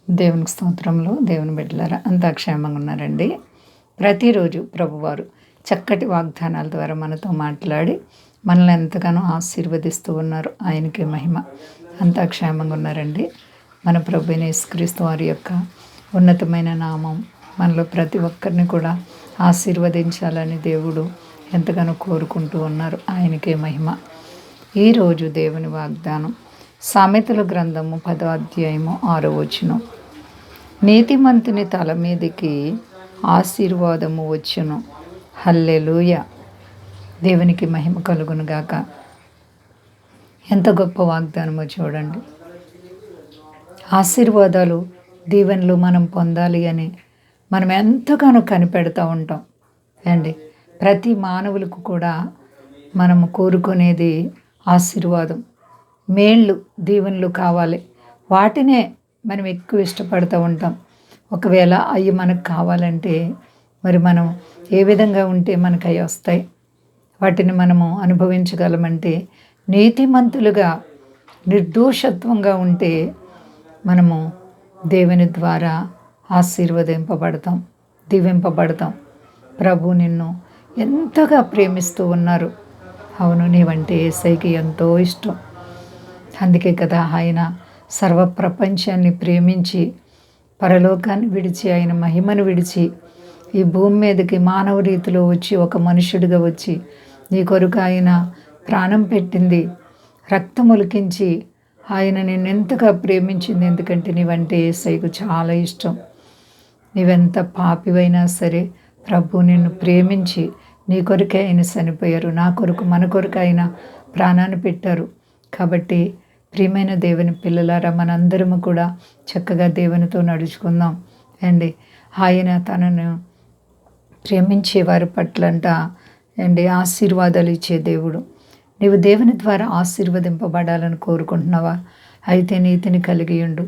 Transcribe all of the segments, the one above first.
దేవునికి స్తోత్రంలో దేవుని బిడ్డలారా అంతా క్షేమంగా ఉన్నారండి. ప్రతిరోజు ప్రభువారు చక్కటి వాగ్దానాల ద్వారా మనతో మాట్లాడి మనల్ని ఎంతగానో ఆశీర్వదిస్తూ ఉన్నారు. ఆయనకే మహిమ. అంతా క్షేమంగా ఉన్నారండి. మన ప్రభు అయిన యేసుక్రీస్తు వారి యొక్క ఉన్నతమైన నామం మనలో ప్రతి ఒక్కరిని కూడా ఆశీర్వదించాలని దేవుడు ఎంతగానో కోరుకుంటూ ఉన్నారు. ఆయనకే మహిమ. ఈరోజు దేవుని వాగ్దానం సామెతల గ్రంథము 10వ అధ్యాయము 6వ వచనం. నీతిమంతుని తల మీదకి ఆశీర్వాదము వచ్చును. హల్లెలూయా. దేవునికి మహిమ కలుగును గాక. ఎంత గొప్ప వాగ్దానమో చూడండి. ఆశీర్వాదాలు దీవెనలు మనం పొందాలి అని మనం ఎంతగానో కనిపెడతా ఉంటాం అండి. ప్రతి మానవులకు కూడా మనము కోరుకునేది ఆశీర్వాదం, మేళ్ళు, దీవెనలు కావాలి. వాటినే మనం ఎక్కువ ఇష్టపడుతూ ఉంటాం. ఒకవేళ అవి మనకు కావాలంటే మరి మనం ఏ విధంగా ఉంటే మనకు అవి వస్తాయి, వాటిని మనము అనుభవించగలమంటే నీతిమంతులుగా నిర్దోషత్వంగా ఉంటే మనము దేవుని ద్వారా ఆశీర్వదింపబడతాం, దీవింపబడతాం. ప్రభు నిన్ను ఎంతగా ప్రేమిస్తూ ఉన్నారు. అవును, నీవంటే యేసయ్యకి ఎంతో ఇష్టం. అందుకే కదా ఆయన సర్వ ప్రపంచాన్ని ప్రేమించి పరలోకాన్ని విడిచి ఆయన మహిమను విడిచి ఈ భూమి మీదకి మానవ రీతిలో వచ్చి ఒక మనుషుడిగా వచ్చి నీ కొరకు ఆయన ప్రాణం పెట్టింది, రక్తములికించి ఆయన నిన్నెంతగా ప్రేమించింది. ఎందుకంటే నీవంటే యేసయ్యకు చాలా ఇష్టం. నీవెంత పాపివైనా సరే ప్రభు నిన్ను ప్రేమించి నీ కొరకే ఆయన చనిపోయారు. నా కొరకు, మన కొరకు ఆయన ప్రాణాన్ని పెట్టారు. కాబట్టి ప్రియమైన దేవుని పిల్లలారా, మనందరము కూడా చక్కగా దేవునితో నడుచుకుందాం అండి. ఆయన తనను ప్రేమించే వారి పట్లంట అండి ఆశీర్వాదాలు ఇచ్చే దేవుడు. నీవు దేవుని ద్వారా ఆశీర్వదింపబడాలని కోరుకుంటున్నావా? అయితే నీతిని కలిగి ఉండు,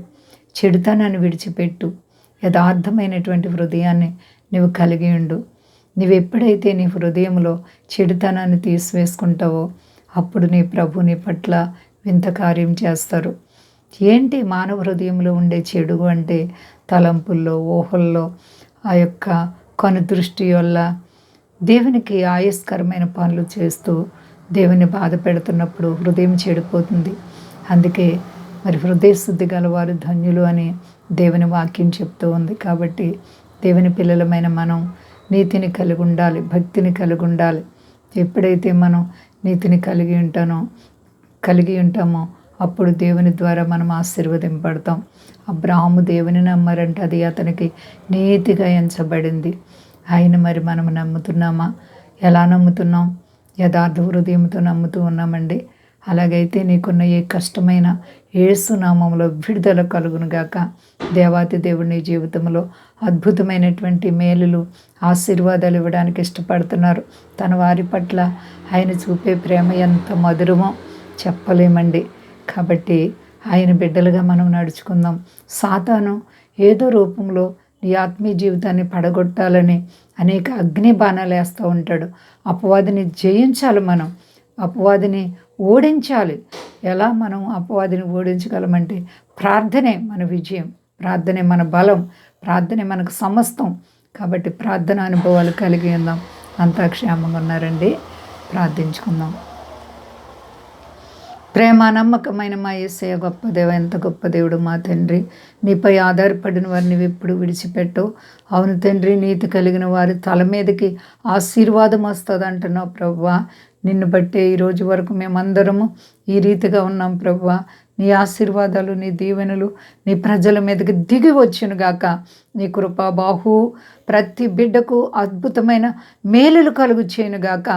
చెడుతనాన్ని విడిచిపెట్టు, యథార్థమైనటువంటి హృదయాన్ని నువ్వు కలిగి ఉండు. నువ్వు ఎప్పుడైతే నీ హృదయంలో చెడుతనాన్ని తీసివేసుకుంటావో అప్పుడు నీ ప్రభు నీ పట్ల వింత కార్యం చేస్తారు. ఏంటి మానవ హృదయంలో ఉండే చెడు అంటే తలంపుల్లో, ఊహల్లో, ఆ యొక్క కనుదృష్టి వల్ల దేవునికి ఆయస్కరమైన పనులు చేస్తూ దేవుని బాధ పెడుతున్నప్పుడు హృదయం చెడిపోతుంది. అందుకే మరి హృదయ శుద్ధి గలవారు ధన్యులు అని దేవుని వాక్యం చెప్తూ ఉంది. కాబట్టి దేవుని పిల్లలమైన మనం నీతిని కలిగి ఉండాలి, భక్తిని కలిగి ఉండాలి. ఎప్పుడైతే మనం నీతిని కలిగి ఉంటామో అప్పుడు దేవుని ద్వారా మనం ఆశీర్వదింపబడతాం. అబ్రాహాము దేవుని నమ్మారంటే అది అతనికి నీతిగా ఎంచబడింది. ఆయన మరి మనం నమ్ముతున్నామా? ఎలా నమ్ముతున్నాం? యథార్థ హృదయంతో నమ్ముతూ ఉన్నామండి. అలాగైతే నీకున్న ఏ కష్టమైన యేసు నామములో విడుదల కలుగును గాక. దేవాతి దేవుడు నీ జీవితంలో అద్భుతమైనటువంటి మేలులు, ఆశీర్వాదాలు ఇవ్వడానికి ఇష్టపడుతున్నారు. తన వారి పట్ల ఆయన చూపే ప్రేమ ఎంత మధురమో చెప్పలేమండి. కాబట్టి ఆయన బిడ్డలుగా మనం నడుచుకుందాం. సాతాను ఏదో రూపంలో నీ ఆత్మీయ జీవితాన్ని పడగొట్టాలని అనేక అగ్ని బాణాలు వేస్తూ ఉంటాడు. అపవాదిని జయించాలి, మనం అపవాదిని ఓడించాలి. ఎలా మనం అపవాదిని ఓడించగలమంటే ప్రార్థనే మన విజయం, ప్రార్థనే మన బలం, ప్రార్థనే మనకు సమస్తం. కాబట్టి ప్రార్థన అనుభవాలు కలిగి ఉందాం. అంతా క్షేమంగా ఉన్నారండి. ప్రార్థించుకుందాం. ప్రేమ నమ్మకమైన మా యేసయ్య గొప్ప దేవ, ఎంత గొప్ప దేవుడు మా తండ్రి. నీపై ఆధారపడిన వారిని ఎప్పుడు విడిచిపెట్టవు. అవును తండ్రి, నీతి కలిగిన వారి తల మీదకి ఆశీర్వాదం వస్తుంది అంటున్నావు ప్రభువా. నిన్ను బట్టే ఈరోజు వరకు మేమందరము ఈ రీతిగా ఉన్నాం ప్రభువా. నీ ఆశీర్వాదాలు, నీ దీవెనలు నీ ప్రజల మీదకి దిగి వచ్చును గాక. నీ కృపా బాహు ప్రతి బిడ్డకు అద్భుతమైన మేలులు కలుగు చేయనుగాక.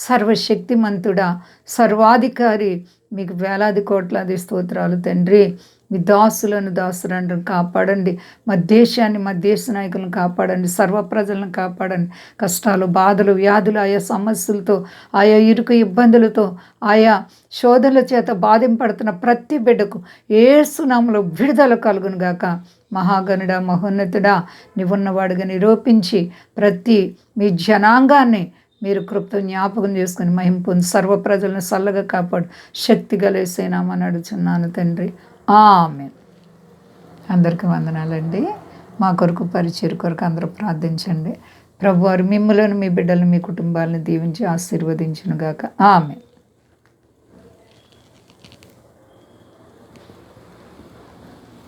సర్వశక్తిమంతుడా, సర్వాధికారి, మీకు వేలాది కోట్లాది స్తోత్రాలు తండ్రి. మీ దాసులను కాపాడండి. మా దేశాన్ని, మా దేశ నాయకులను కాపాడండి. సర్వ ప్రజలను కాపాడండి. కష్టాలు, బాధలు, వ్యాధులు, ఆయా సమస్యలతో, ఆయా ఇరుకు ఇబ్బందులతో, ఆయా శోధనల చేత బాధింపడుతున్న ప్రతి బిడ్డకు యేసు నామములో విడుదల కలుగును గాక. మహాగణుడా, మహోన్నతుడా, నీవున్నవాడుగా నిరూపించి ప్రతి మీ జనాంగాన్ని మీరు కృపతో జ్ఞాపకం చేసుకుని మహిమ పొంది సర్వ ప్రజలను చల్లగా కాపాడు. శక్తి గల యేసయ్య నామమున అడుగుచున్నాను తండ్రి. ఆమేన్. అందరికీ వందనాలండి. మా కొరకు పరిచర్య కొరకు అందరూ ప్రార్థించండి. ప్రభువారు మిమ్ములను, మీ బిడ్డలను, మీ కుటుంబాలను దీవించి ఆశీర్వదించును గాక. ఆమేన్.